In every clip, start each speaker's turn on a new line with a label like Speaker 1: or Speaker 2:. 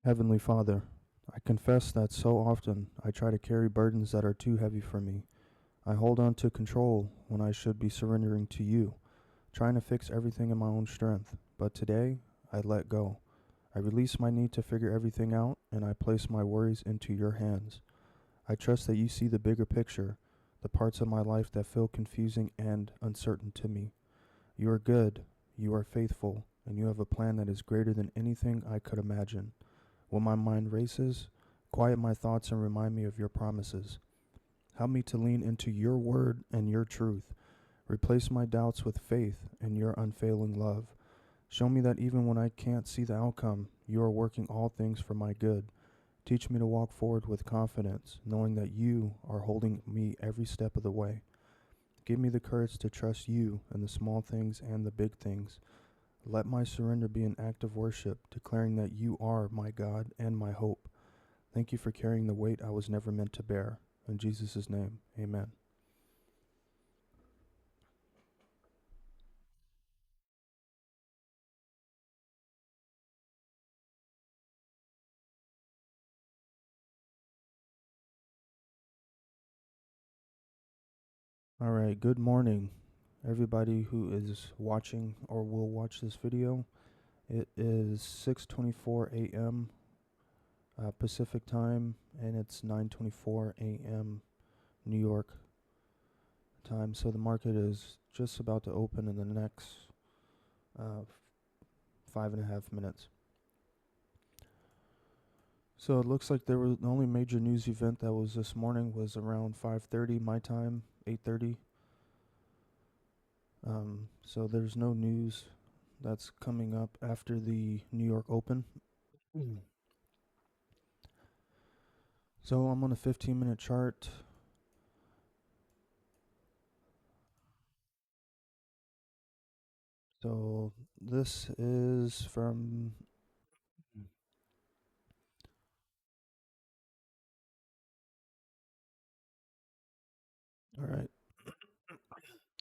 Speaker 1: Heavenly Father, I confess that so often I try to carry burdens that are too heavy for me. I hold on to control when I should be surrendering to you, trying to fix everything in my own strength. But today, I let go. I release my need to figure everything out, and I place my worries into your hands. I trust that you see the bigger picture, the parts of my life that feel confusing and uncertain to me. You are good, you are faithful, and you have a plan that is greater than anything I could imagine. When my mind races, quiet my thoughts and remind me of your promises. Help me to lean into your word and your truth. Replace my doubts with faith and your unfailing love. Show me that even when I can't see the outcome, you are working all things for my good. Teach me to walk forward with confidence, knowing that you are holding me every step of the way. Give me the courage to trust you in the small things and the big things. Let my surrender be an act of worship, declaring that you are my God and my hope. Thank you for carrying the weight I was never meant to bear. In Jesus' name, amen. All right, good morning, everybody who is watching or will watch this video. It is 6:24 a.m. Pacific time, and it's 9:24 a.m. New York time. So the market is just about to open in the next 5.5 minutes. So it looks like the only major news event that was this morning was around 5:30 my time, 8:30. So there's no news that's coming up after the New York Open. So I'm on a 15-minute chart. So this is from. All right.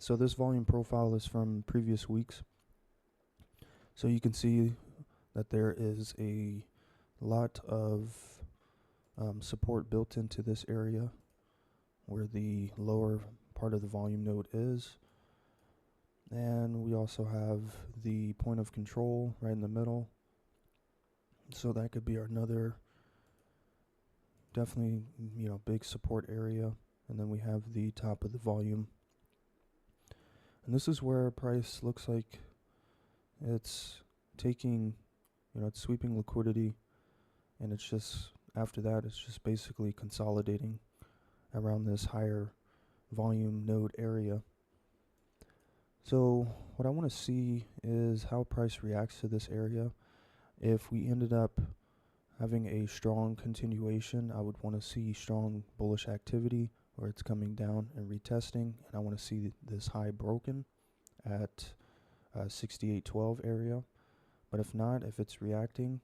Speaker 1: So this volume profile is from previous weeks. So you can see that there is a lot of support built into this area where the lower part of the volume node is. And we also have the point of control right in the middle. So that could be another definitely, big support area. And then we have the top of the volume. And this is where price looks like it's taking, it's sweeping liquidity, and it's just, after that, it's just basically consolidating around this higher volume node area. So what I want to see is how price reacts to this area. If we ended up having a strong continuation, I would want to see strong bullish activity where it's coming down and retesting, and I want to see this high broken at 6812 area. But if not, if it's reacting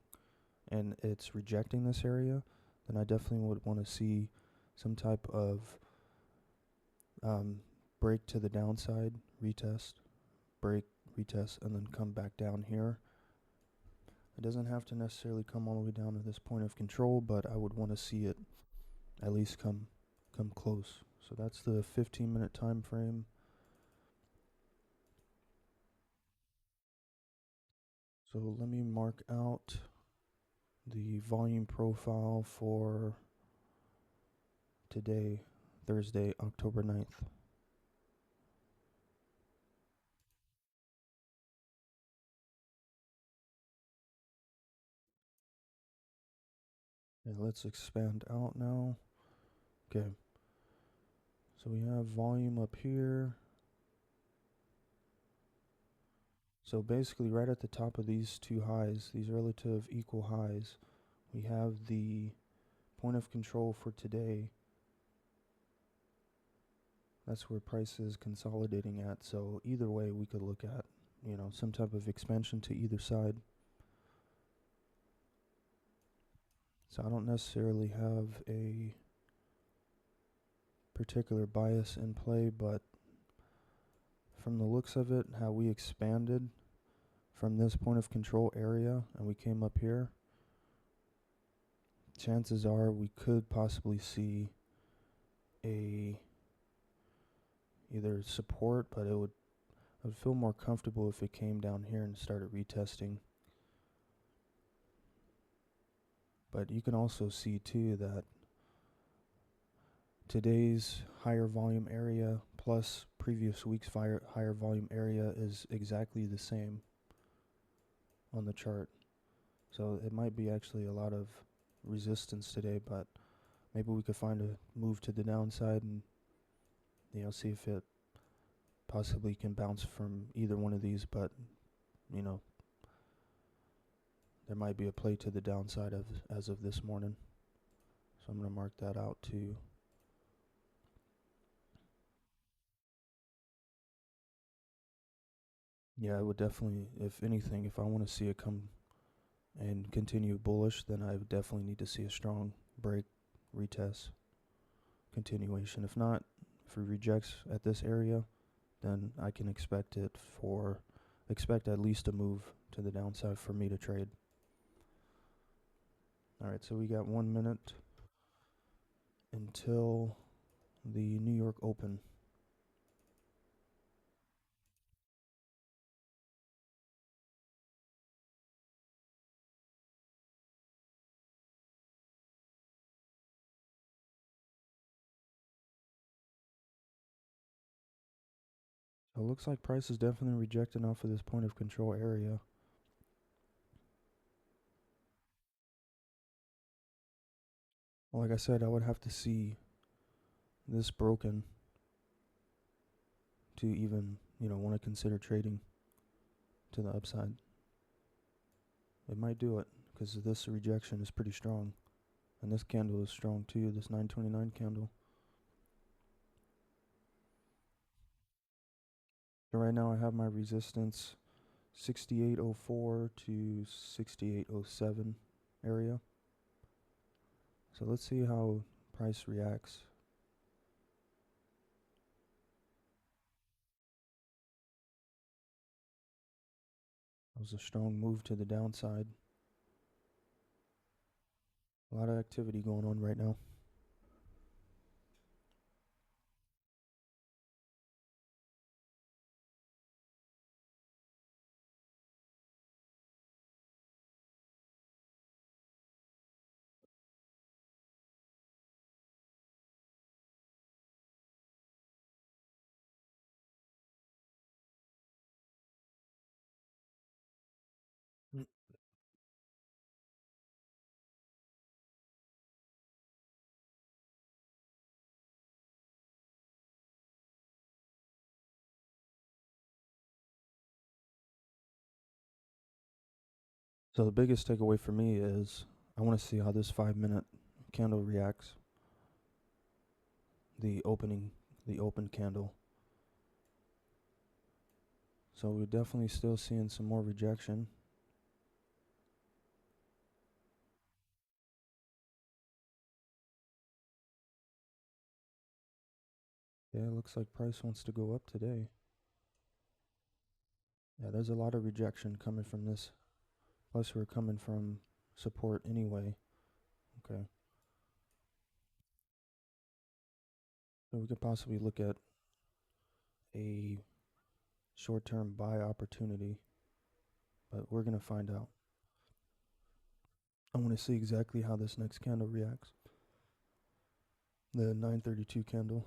Speaker 1: and it's rejecting this area, then I definitely would want to see some type of break to the downside, retest, break, retest, and then come back down here. It doesn't have to necessarily come all the way down to this point of control, but I would want to see it at least come close. So that's the 15-minute time frame. So let me mark out the volume profile for today, Thursday, October 9th. Yeah, let's expand out now. Okay. So we have volume up here. So basically right at the top of these two highs, these relative equal highs, we have the point of control for today. That's where price is consolidating at. So either way, we could look at, some type of expansion to either side. So I don't necessarily have a particular bias in play, but from the looks of it, how we expanded from this point of control area and we came up here, chances are we could possibly see a either support, but I would feel more comfortable if it came down here and started retesting. But you can also see too that today's higher volume area plus previous week's higher volume area is exactly the same on the chart. So it might be actually a lot of resistance today, but maybe we could find a move to the downside and see if it possibly can bounce from either one of these, but you know, there might be a play to the downside as of this morning. So I'm going to mark that out too. Yeah, I would definitely, if anything, if I want to see it come and continue bullish, then I would definitely need to see a strong break, retest, continuation. If not, if it rejects at this area, then I can expect at least a move to the downside for me to trade. All right, so we got 1 minute until the New York Open. So it looks like price is definitely rejecting off of this point of control area. Well, like I said, I would have to see this broken to even, want to consider trading to the upside. It might do it because this rejection is pretty strong. And this candle is strong too, this 929 candle. So right now I have my resistance 6804 to 6807 area. So let's see how price reacts. That was a strong move to the downside. A lot of activity going on right now. So the biggest takeaway for me is I want to see how this 5 minute candle reacts. The open candle. So we're definitely still seeing some more rejection. Yeah, it looks like price wants to go up today. Yeah, there's a lot of rejection coming from this. Plus we're coming from support anyway. Okay. So we could possibly look at a short-term buy opportunity, but we're going to find out. I want to see exactly how this next candle reacts. The 932 candle.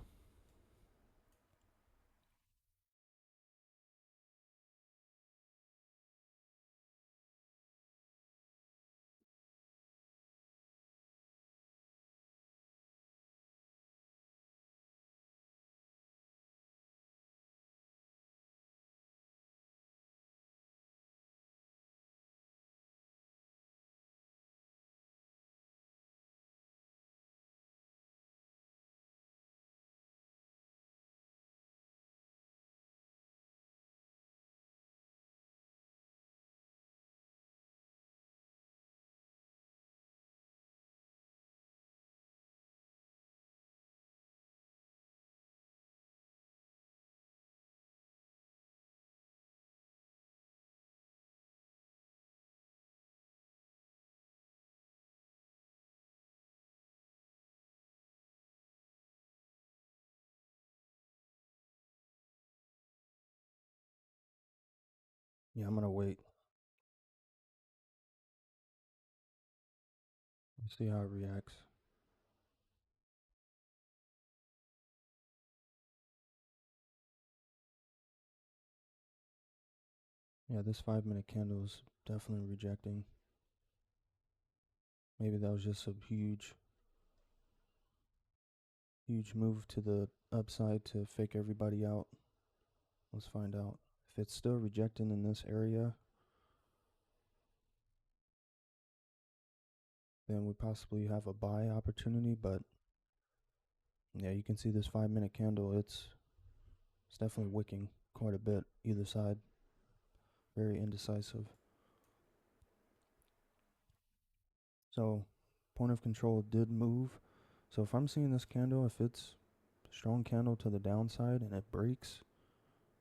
Speaker 1: Yeah, I'm gonna wait. See how it reacts. Yeah, this 5 minute candle is definitely rejecting. Maybe that was just a huge move to the upside to fake everybody out. Let's find out. If it's still rejecting in this area, then we possibly have a buy opportunity. But yeah, you can see this 5 minute candle, it's definitely wicking quite a bit either side. Very indecisive. So point of control did move. So if I'm seeing this candle, if it's a strong candle to the downside and it breaks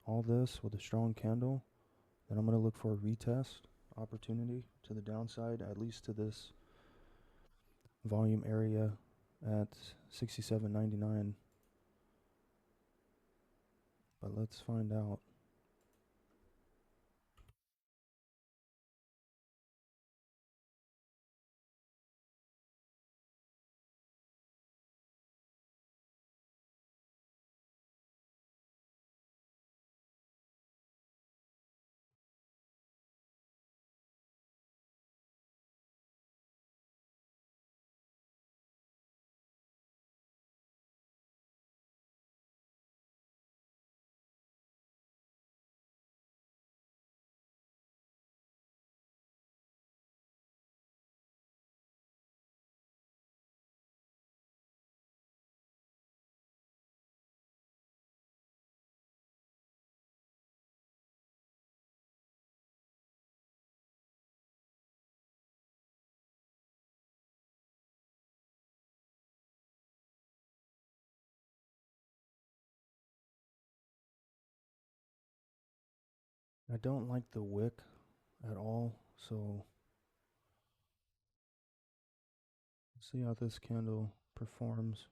Speaker 1: all this with a strong candle, then I'm going to look for a retest opportunity to the downside, at least to this volume area at 67.99. But let's find out. I don't like the wick at all, so let's see how this candle performs.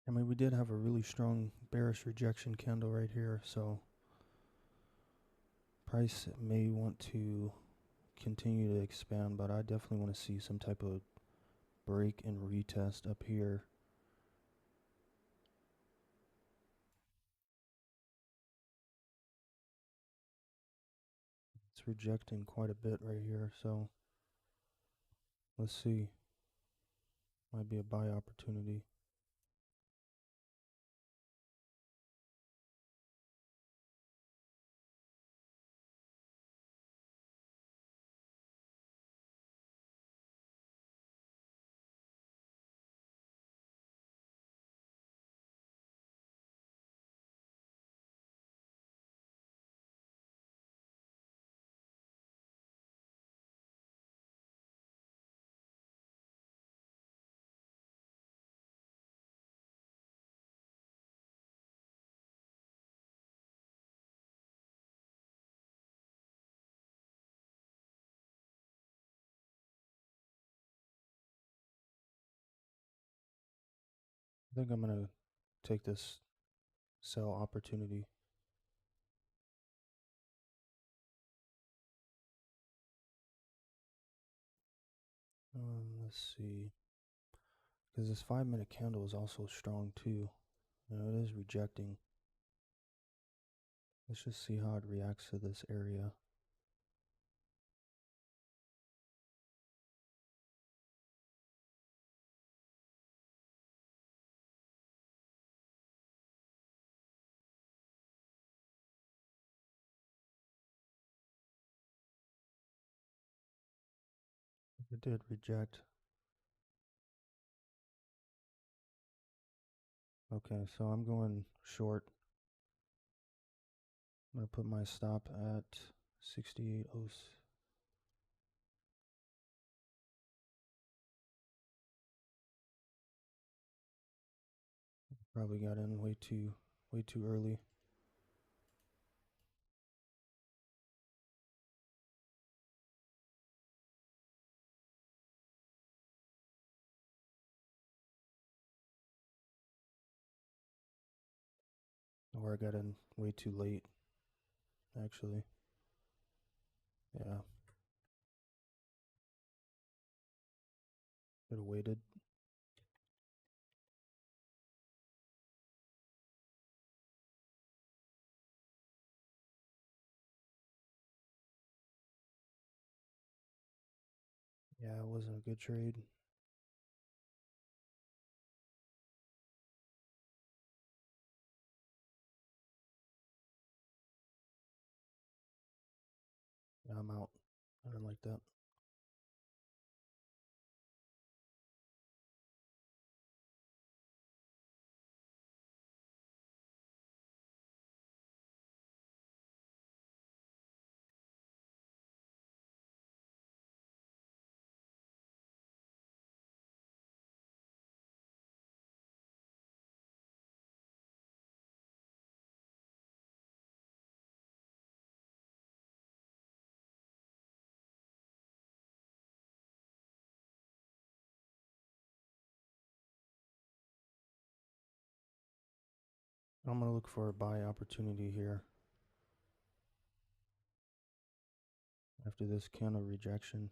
Speaker 1: I mean, we did have a really strong bearish rejection candle right here, so price may want to continue to expand, but I definitely want to see some type of break and retest up here. It's rejecting quite a bit right here, so let's see. Might be a buy opportunity. I think I'm going to take this sell opportunity. Let's see. Because this 5 minute candle is also strong too. It is rejecting. Let's just see how it reacts to this area. It did reject. Okay, so I'm going short. I'm going to put my stop at 68.06. Probably got in way too early. Or I got in way too late, actually. Yeah, could have waited. Yeah, it wasn't a good trade. Yeah, I'm out. I didn't like that. I'm gonna look for a buy opportunity here after this candle rejection.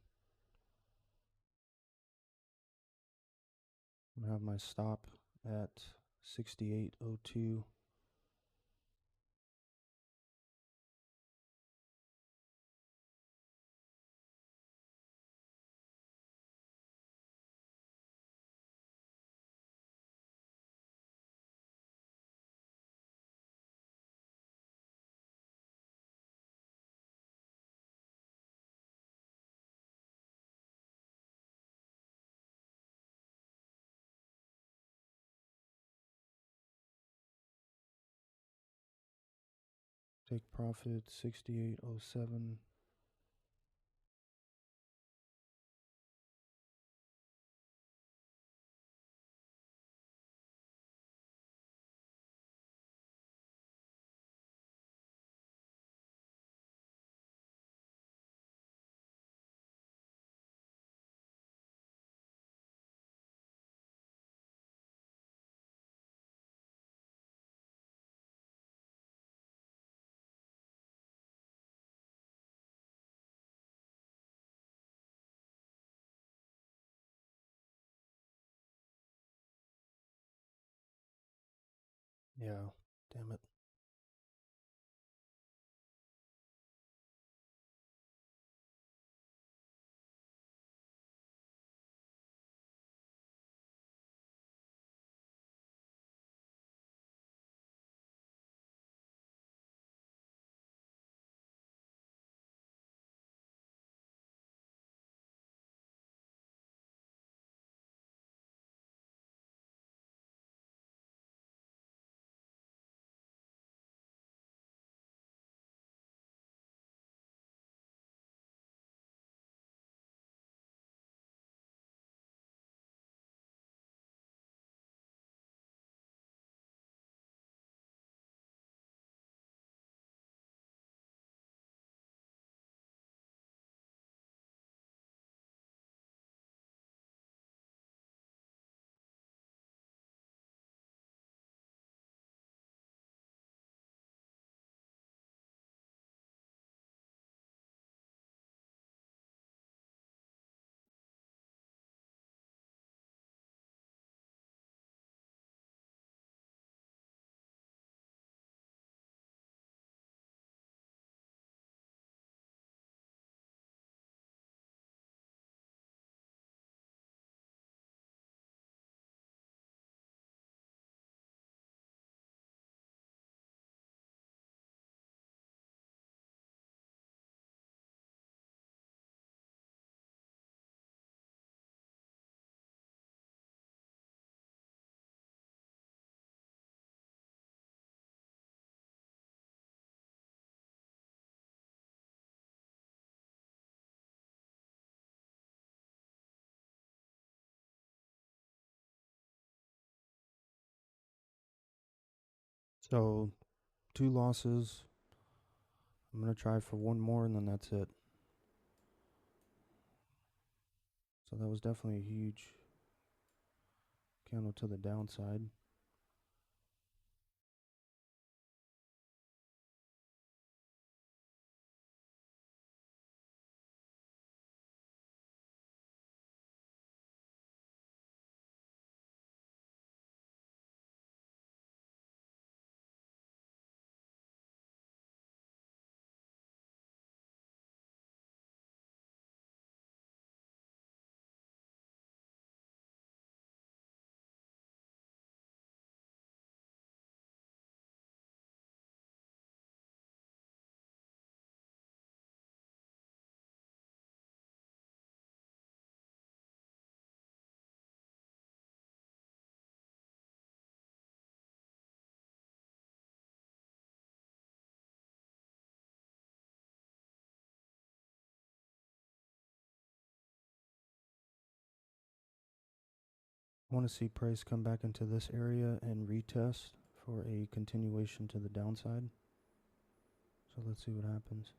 Speaker 1: I'm gonna have my stop at 68.02. Take profit 68.07. Yeah, damn it. So, two losses. I'm gonna try for one more and then that's it. So that was definitely a huge candle to the downside. I want to see price come back into this area and retest for a continuation to the downside. So let's see what happens.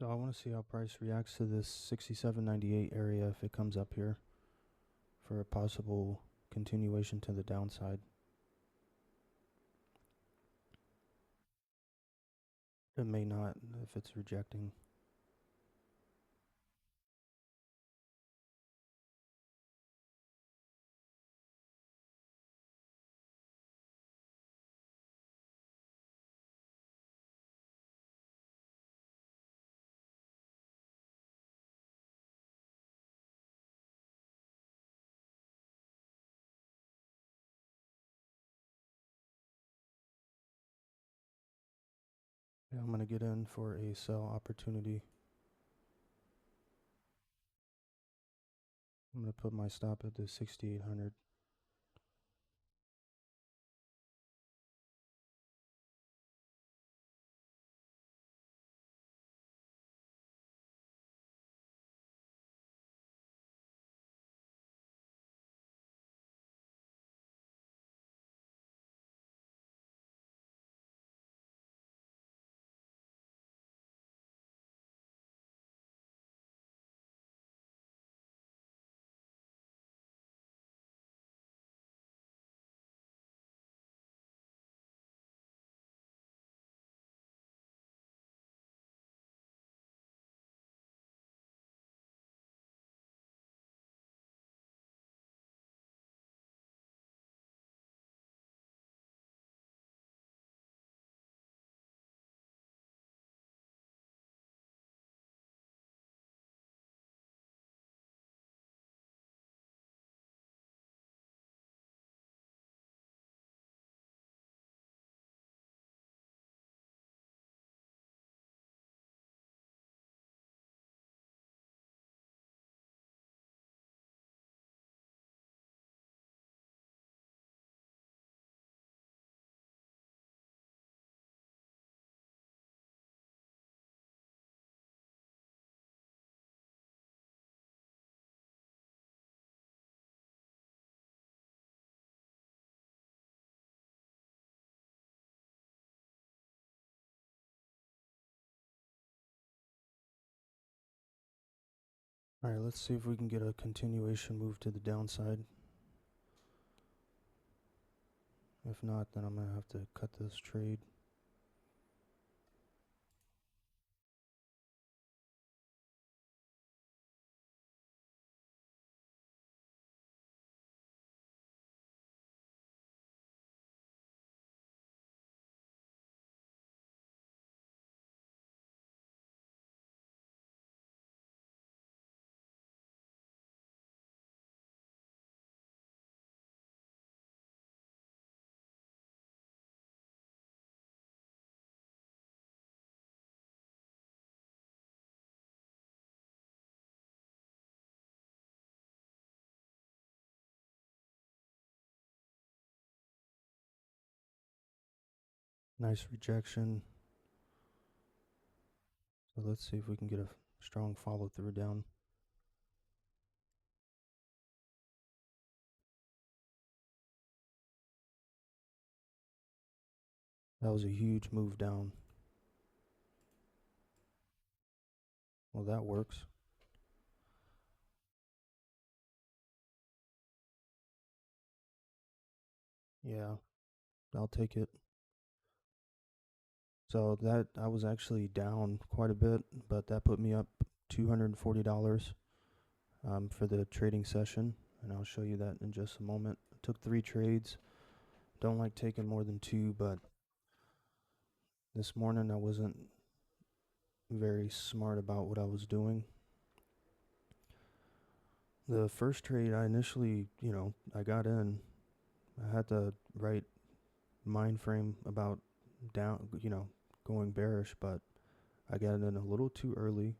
Speaker 1: So I want to see how price reacts to this 67.98 area if it comes up here for a possible continuation to the downside. It may not if it's rejecting. Yeah, I'm gonna get in for a sell opportunity. I'm gonna put my stop at the 6,800. Alright, let's see if we can get a continuation move to the downside. If not, then I'm gonna have to cut this trade. Nice rejection. So let's see if we can get a strong follow through down. That was a huge move down. Well, that works. Yeah, I'll take it. So that I was actually down quite a bit, but that put me up $240 for the trading session, and I'll show you that in just a moment. I took 3 trades. Don't like taking more than 2, but this morning I wasn't very smart about what I was doing. The first trade I initially, I got in. I had the right mind frame about down, going bearish, but I got in a little too early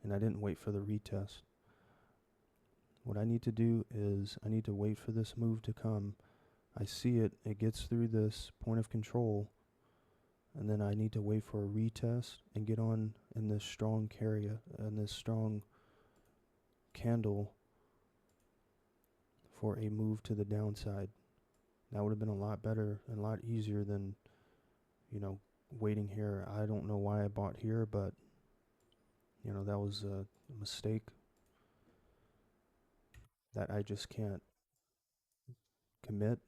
Speaker 1: and I didn't wait for the retest. What I need to do is I need to wait for this move to come. I see it, it gets through this point of control, and then I need to wait for a retest and get on in this strong carry and this strong candle for a move to the downside. That would have been a lot better and a lot easier than, waiting here. I don't know why I bought here, but that was a mistake that I just can't commit.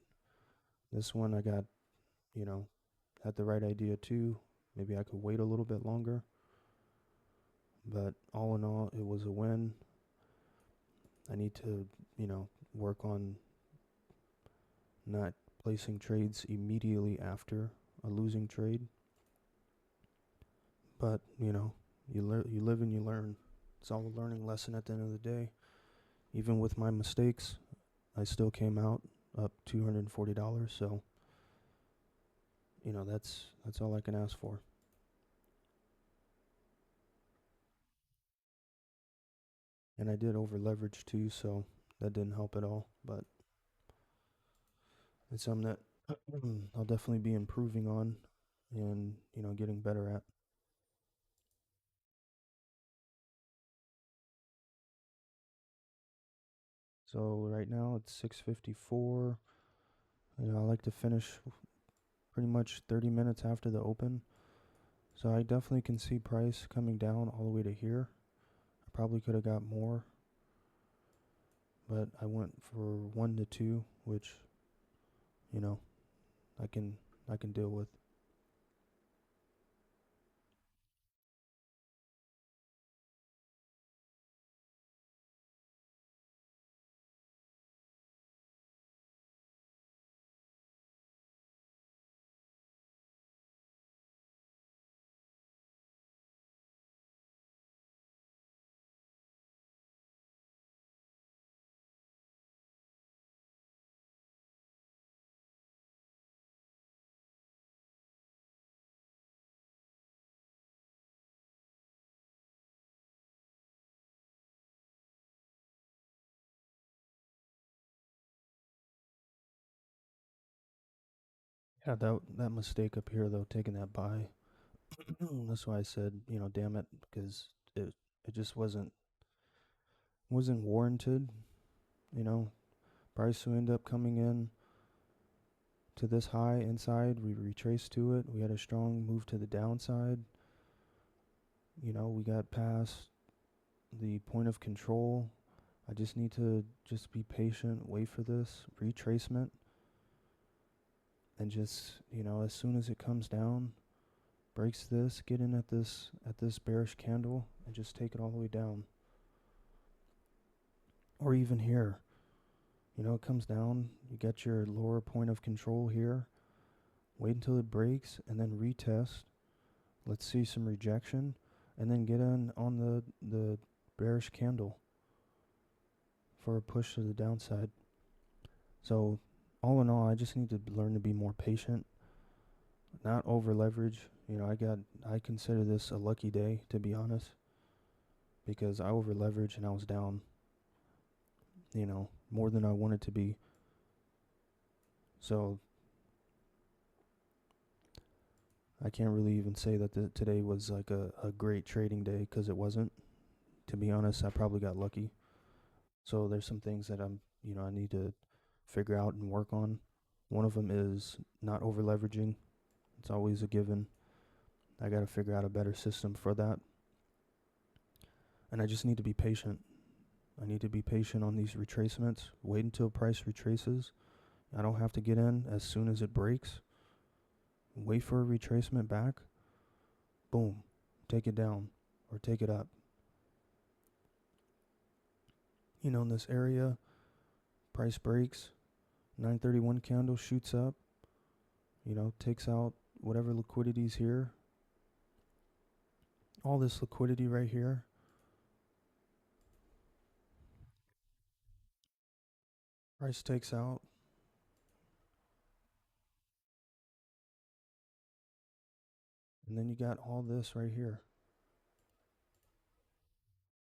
Speaker 1: This one I got, you know, had the right idea too. Maybe I could wait a little bit longer. But all in all, it was a win. I need to, work on not placing trades immediately after a losing trade. But, you live and you learn. It's all a learning lesson at the end of the day. Even with my mistakes, I still came out up $240. So, that's all I can ask for. And I did over leverage too, so that didn't help at all. But it's something that I'll definitely be improving on and, getting better at. So right now it's 6:54. I like to finish pretty much 30 minutes after the open. So I definitely can see price coming down all the way to here. I probably could have got more, but I went for 1 to 2, which, you know, I can I can deal with. Yeah, that mistake up here though, taking that buy. That's why I said, damn it, because it just wasn't warranted. You know, price will end up coming in to this high inside. We retraced to it. We had a strong move to the downside. We got past the point of control. I just need to just be patient, wait for this retracement, and just, as soon as it comes down, breaks this, get in at this bearish candle and just take it all the way down. Or even here, it comes down, you get your lower point of control here, wait until it breaks and then retest. Let's see some rejection and then get in on the bearish candle for a push to the downside. So all in all, I just need to learn to be more patient, not over leverage. I consider this a lucky day, to be honest, because I over leveraged and I was down, more than I wanted to be. So I can't really even say that today was like a great trading day, because it wasn't. To be honest, I probably got lucky. So there's some things that I need to figure out and work on. One of them is not over leveraging. It's always a given. I got to figure out a better system for that. And I just need to be patient. I need to be patient on these retracements. Wait until price retraces. I don't have to get in as soon as it breaks. Wait for a retracement back. Boom. Take it down or take it up. In this area, price breaks. 931 candle shoots up. Takes out whatever liquidity's here. All this liquidity right here. Price takes out. And then you got all this right here.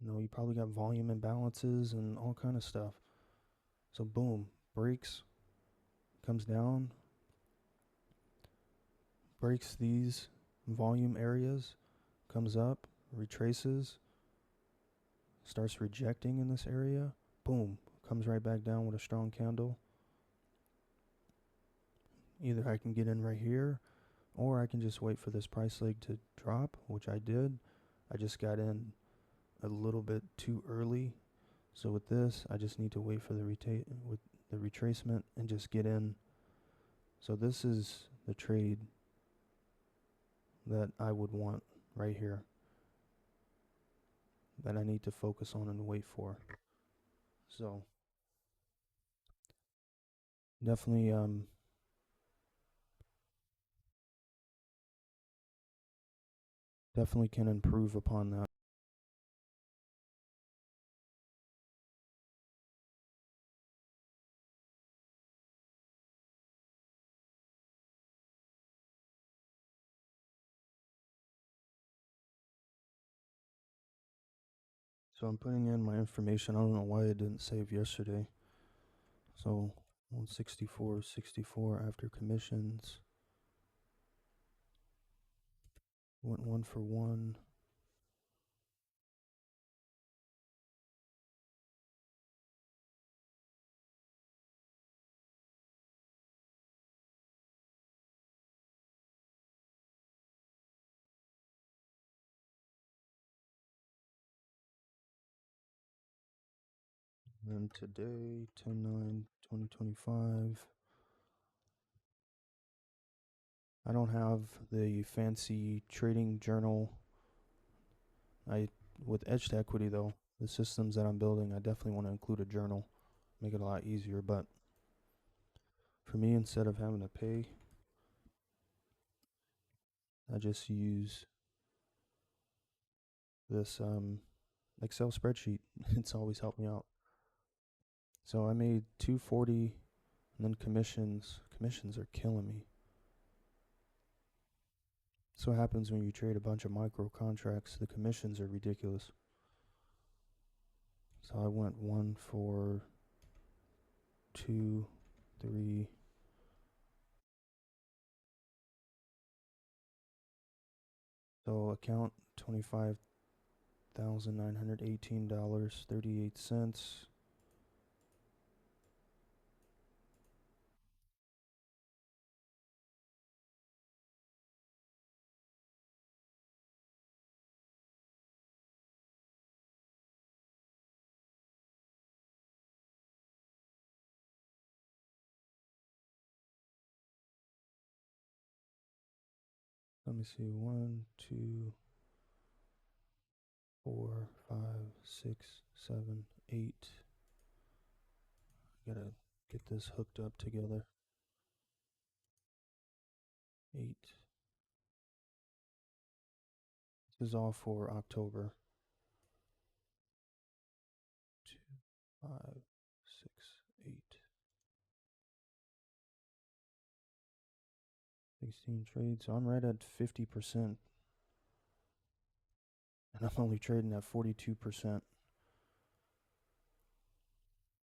Speaker 1: You probably got volume imbalances and all kind of stuff. So boom, breaks, comes down, breaks these volume areas, comes up, retraces, starts rejecting in this area. Boom, comes right back down with a strong candle. Either I can get in right here, or I can just wait for this price leg to drop, which I did. I just got in a little bit too early. So with this, I just need to wait for the retracement and just get in. So this is the trade that I would want right here, that I need to focus on and wait for. So definitely definitely can improve upon that. So I'm putting in my information. I don't know why it didn't save yesterday. So 164.64 after commissions. Went 1 for 1. And today, 10/9/2025. I don't have the fancy trading journal. With EdgeToEquity though, the systems that I'm building, I definitely want to include a journal, make it a lot easier. But for me, instead of having to pay, I just use this Excel spreadsheet. It's always helped me out. So I made 240, and then commissions. Commissions are killing me. So what happens when you trade a bunch of micro contracts? The commissions are ridiculous. So I went 1 4 2 3. So account $25,918.38. Let me see. 1 2 4 5 6 7 8. Gotta get this hooked up together. 8. This is all for October. 2, 5, 6, 8. 16 trades. So I'm right at 50%. And I'm only trading at 42%.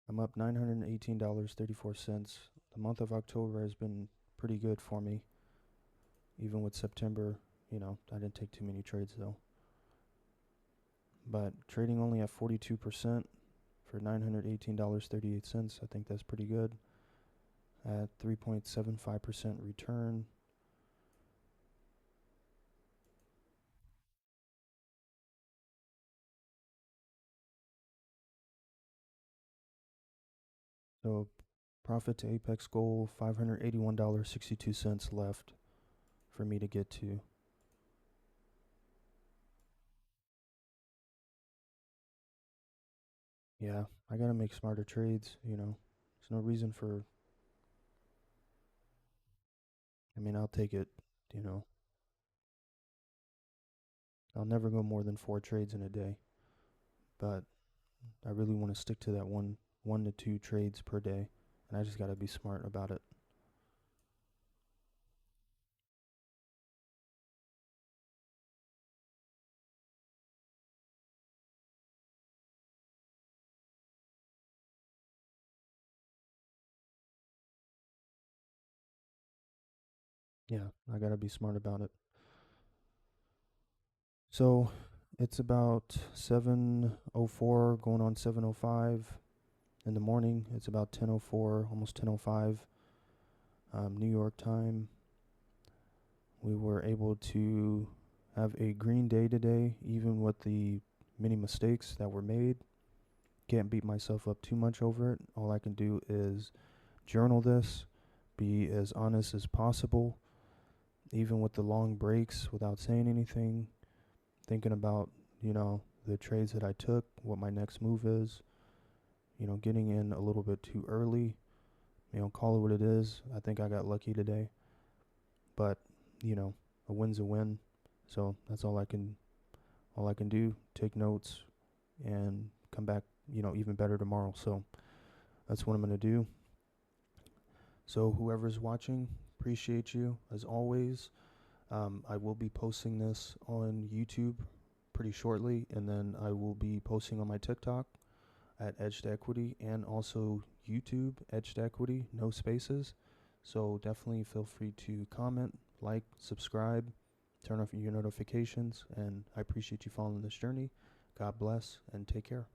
Speaker 1: I'm up $918.34. The month of October has been pretty good for me. Even with September, I didn't take too many trades though. But trading only at 42% for $918.38, I think that's pretty good. At 3.75% return. So profit to apex goal, $581.62 left for me to get to. Yeah, I gotta make smarter trades, There's no reason for, I'll take it, you know. I'll never go more than 4 trades in a day, but I really want to stick to that one to 2 trades per day, and I just gotta be smart about it. Yeah, I gotta be smart about it. So it's about 7:04 going on 7:05 in the morning. It's about 10:04, almost 10:05 New York time. We were able to have a green day today, even with the many mistakes that were made. Can't beat myself up too much over it. All I can do is journal this, be as honest as possible, even with the long breaks without saying anything, thinking about, the trades that I took, what my next move is, getting in a little bit too early, call it what it is. I think I got lucky today, but, a win's a win. So that's all I can do, take notes and come back, even better tomorrow. So that's what I'm going to do. So whoever's watching, appreciate you as always. I will be posting this on YouTube pretty shortly, and then I will be posting on my TikTok at EdgeToEquity and also YouTube, EdgeToEquity, no spaces. So definitely feel free to comment, like, subscribe, turn off your notifications, and I appreciate you following this journey. God bless and take care.